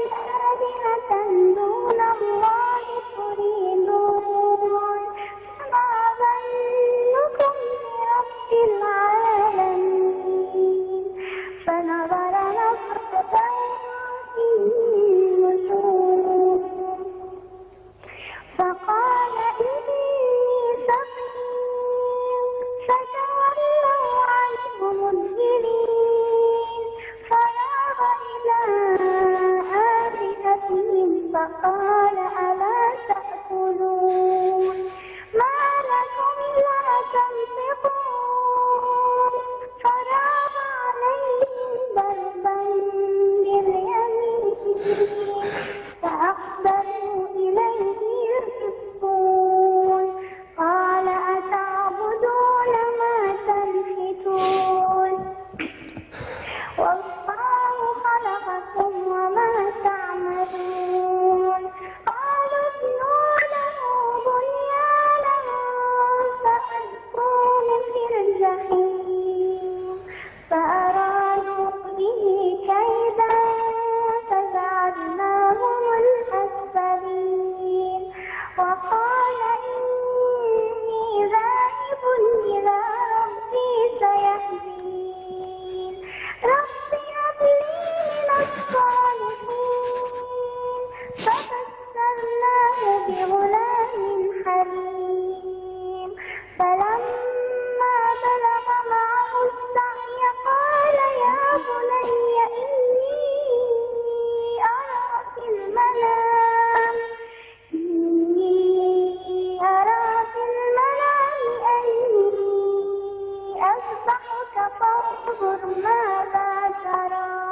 آلهة دون الله تريدون فما ظنكم برب العالمين فنظر نظرة في النجوم فقال إني سقيم فتولوا عنه مدبرين فراغ إلى آلهتهم فقال ألا تأكلون ما لكم لا تنطقون فراغ عليهم ضربا باليمين فأقبلوا إليه يزفون قال أتعبدون ما تنحتون والله خلقكم وما تعملون قالوا ابنوا له بنيانا فألقوه في الجحيم فأرادوا به كيدا فجعلناهم الأسفلين وقال إني ذاهب إلى ربي سيهدين رب هب لي من الصالحين فبشرناه بغلام حليم فلما بلغ معه السعي قال يا بني إني أرى في المنام أني أذبحك فانظر ماذا ترى